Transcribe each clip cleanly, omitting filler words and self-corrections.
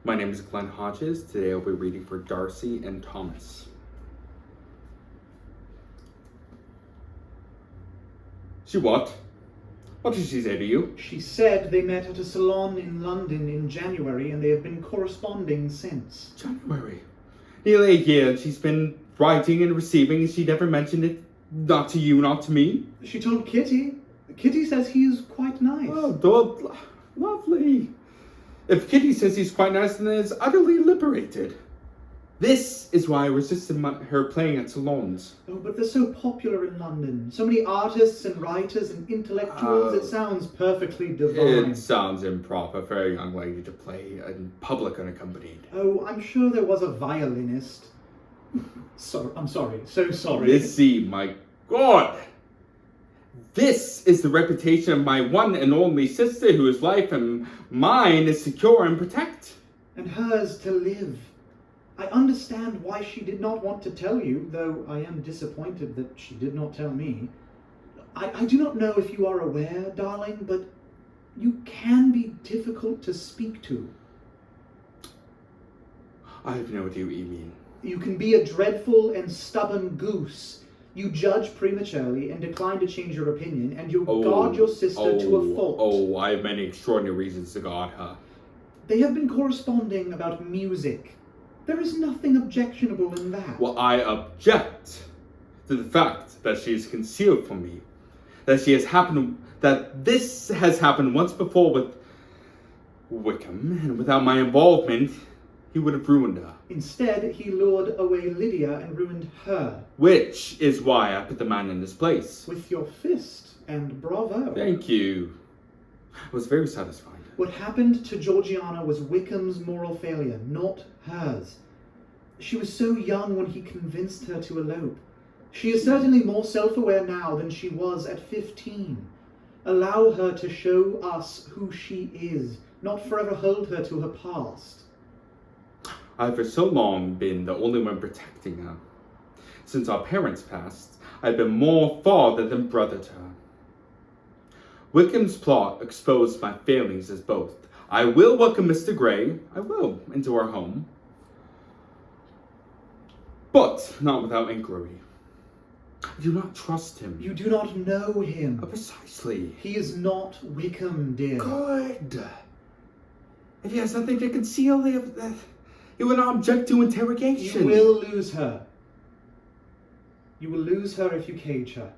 My name is Glen Hodges. Today I'll be reading for Darcy and Thomas. She what? What did she say to you? She said they met at a salon in London in January and they have been corresponding since. January? Nearly a year and she's been writing and receiving and she never mentioned it. Not to you, not to me. She told Kitty. Kitty says he's quite nice. Oh, lovely. If Kitty says he's quite nice, then it's utterly liberated. This is why I resisted her playing at salons. Oh, but they're so popular in London. So many artists and writers and intellectuals. It sounds perfectly divine. It sounds improper for a young lady to play in public unaccompanied. Oh, I'm sure there was a violinist. I'm sorry. So sorry. Lizzie, my God! This is the reputation of my one and only sister whose life and mine is secure and protect. And hers to live. I understand why she did not want to tell you, though I am disappointed that she did not tell me. I do not know if you are aware, darling, but you can be difficult to speak to. I have no idea what you mean. You can be a dreadful and stubborn goose. You judge prematurely and decline to change your opinion, and you guard your sister to a fault. Oh, I have many extraordinary reasons to guard her. They have been corresponding about music. There is nothing objectionable in that. Well, I object to the fact that she is concealed from me. That this has happened once before with Wickham, and without my involvement, he would have ruined her. Instead, he lured away Lydia and ruined her. Which is why I put the man in his place. With your fist, and bravo. Thank you. I was very satisfied. What happened to Georgiana was Wickham's moral failure, not hers. She was so young when he convinced her to elope. She is certainly more self-aware now than she was at 15. Allow her to show us who she is, not forever hold her to her past. I've for so long been the only one protecting her. Since our parents passed, I've been more father than brother to her. Wickham's plot exposed my failings as both. I will welcome Mr. Gray, into our home. But not without inquiry. I do not trust him. You do not know him. Precisely. He is not Wickham, dear. Good. If he has nothing to conceal, he will not object to interrogation. You will lose her. You will lose her if you cage her.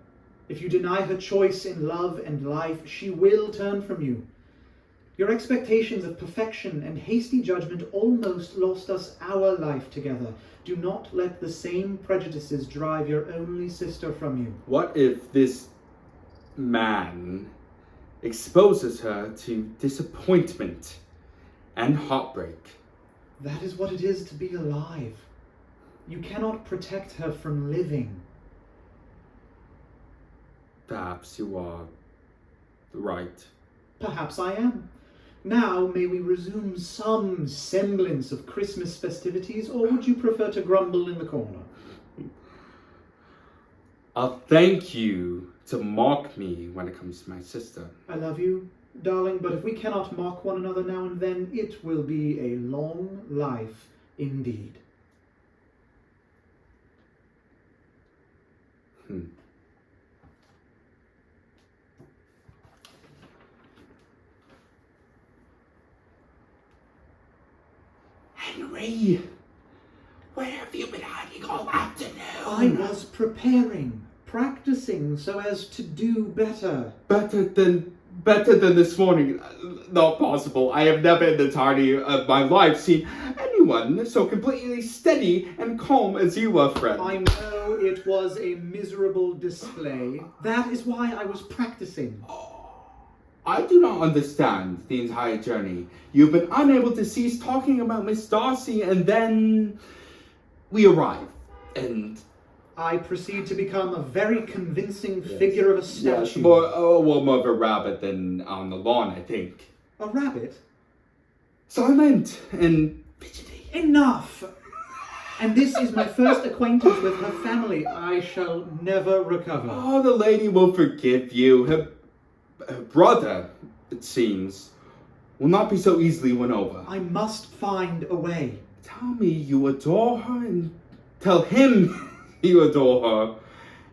If you deny her choice in love and life, she will turn from you. Your expectations of perfection and hasty judgment almost lost us our life together. Do not let the same prejudices drive your only sister from you. What if this man exposes her to disappointment and heartbreak? That is what it is to be alive. You cannot protect her from living. Perhaps you are right. Perhaps I am. Now, may we resume some semblance of Christmas festivities, or would you prefer to grumble in the corner? I'll thank you to mock me when it comes to my sister. I love you, darling, but if we cannot mock one another now and then, it will be a long life indeed. Henry, where have you been hiding all afternoon? I was preparing, practicing so as to do better. Better than this morning. Not possible. I have never in the entirety of my life seen anyone so completely steady and calm as you were, friend. I know it was a miserable display. That is why I was practicing. I do not understand the entire journey. You've been unable to cease talking about Miss Darcy, and then we arrive, and I proceed to become a very convincing figure of a statue. Yes, more of a rabbit than on the lawn, I think. A rabbit? Silent and fidgety. Enough! And this is my first acquaintance with her family. I shall never recover. Oh, the lady will forgive you. Her brother, it seems, will not be so easily won over. I must find a way. Tell me you adore her and tell him you adore her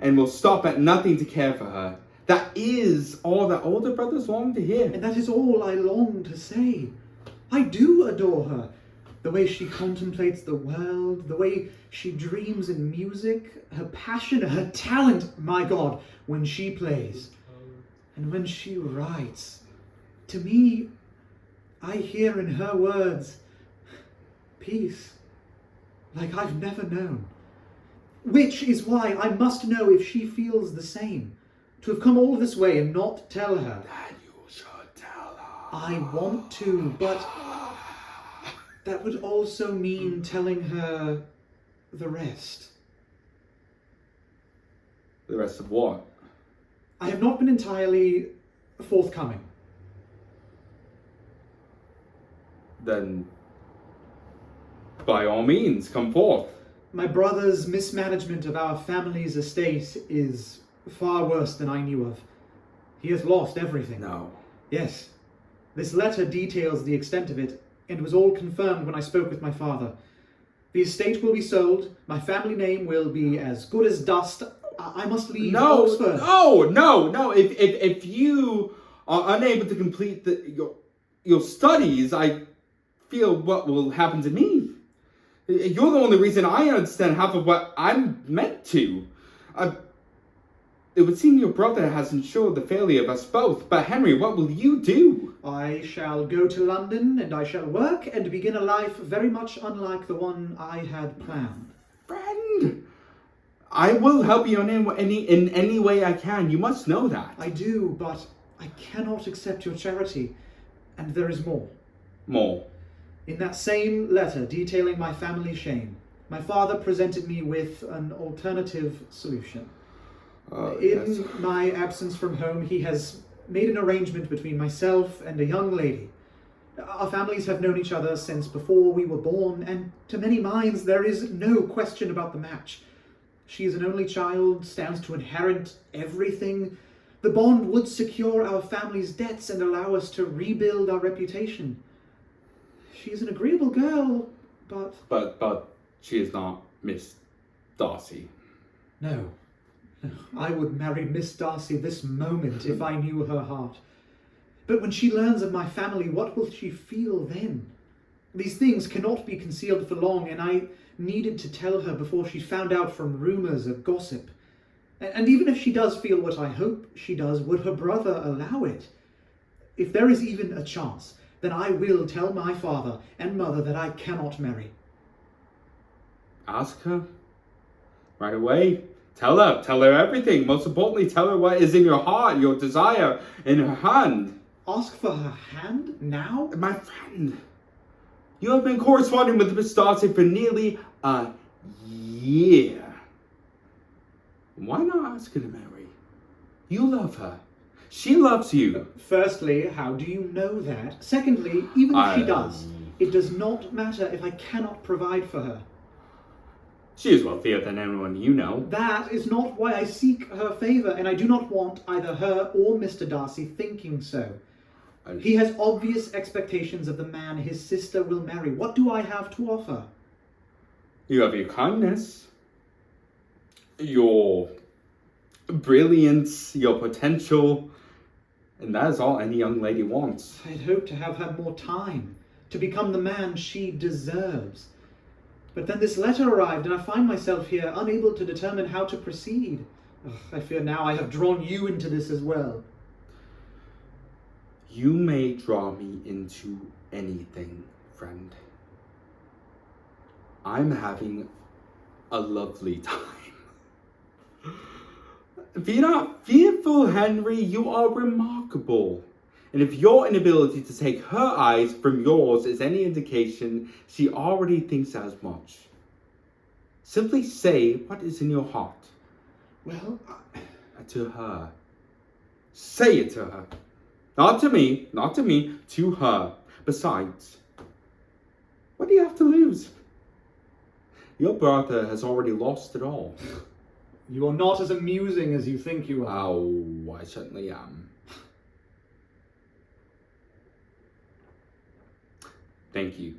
and will stop at nothing to care for her. That is all that older brothers long to hear. And that is all I long to say. I do adore her. The way she contemplates the world, the way she dreams in music, her passion, her talent, my God, when she plays. And when she writes, to me, I hear in her words, peace, like I've never known. Which is why I must know if she feels the same. To have come all this way and not tell her. That you should tell her. I want to, but that would also mean telling her the rest. The rest of what? I have not been entirely forthcoming. Then, by all means, come forth. My brother's mismanagement of our family's estate is far worse than I knew of. He has lost everything. No. Yes. This letter details the extent of it, and was all confirmed when I spoke with my father. The estate will be sold, my family name will be as good as dust. I must leave Oxford. No. If you are unable to complete your studies, I feel what will happen to me. You're the only reason I understand half of what I'm meant to. It would seem your brother has ensured the failure of us both. But Henry, what will you do? I shall go to London, and I shall work and begin a life very much unlike the one I had planned. Friend, I will help you in any way I can. You must know that. I do, but I cannot accept your charity. And there is more. More. In that same letter detailing my family shame, my father presented me with an alternative solution. Yes. In my absence from home, he has made an arrangement between myself and a young lady. Our families have known each other since before we were born, and to many minds there is no question about the match. She is an only child, stands to inherit everything. The bond would secure our family's debts and allow us to rebuild our reputation. She is an agreeable girl, but... But she is not Miss Darcy. No. I would marry Miss Darcy this moment if I knew her heart. But when she learns of my family, what will she feel then? These things cannot be concealed for long, and I needed to tell her before she found out from rumours of gossip. And even if she does feel what I hope she does, would her brother allow it? If there is even a chance, then I will tell my father and mother that I cannot marry. Ask her. Right away. Tell her everything. Most importantly, tell her what is in your heart, your desire in her hand. Ask for her hand now? My friend, you have been corresponding with Miss Darcy for nearly a year. Why not ask her to marry? You love her. She loves you. Firstly, how do you know that? Secondly, even if she does, it does not matter if I cannot provide for her. She is wealthier than anyone you know. That is not why I seek her favour, and I do not want either her or Mr. Darcy thinking so. He has obvious expectations of the man his sister will marry. What do I have to offer? You have your kindness, your brilliance, your potential, and that is all any young lady wants. I'd hoped to have had more time, to become the man she deserves. But then this letter arrived, and I find myself here unable to determine how to proceed. I fear now I have drawn you into this as well. You may draw me into anything, friend. I'm having a lovely time. Be not fearful, Henry. You are remarkable. And if your inability to take her eyes from yours is any indication, she already thinks as much. Simply say what is in your heart. Well, To her. Say it to her. Not to me, to her. Besides, what do you have to lose? Your brother has already lost it all. You are not as amusing as you think you are. Oh, I certainly am. Thank you.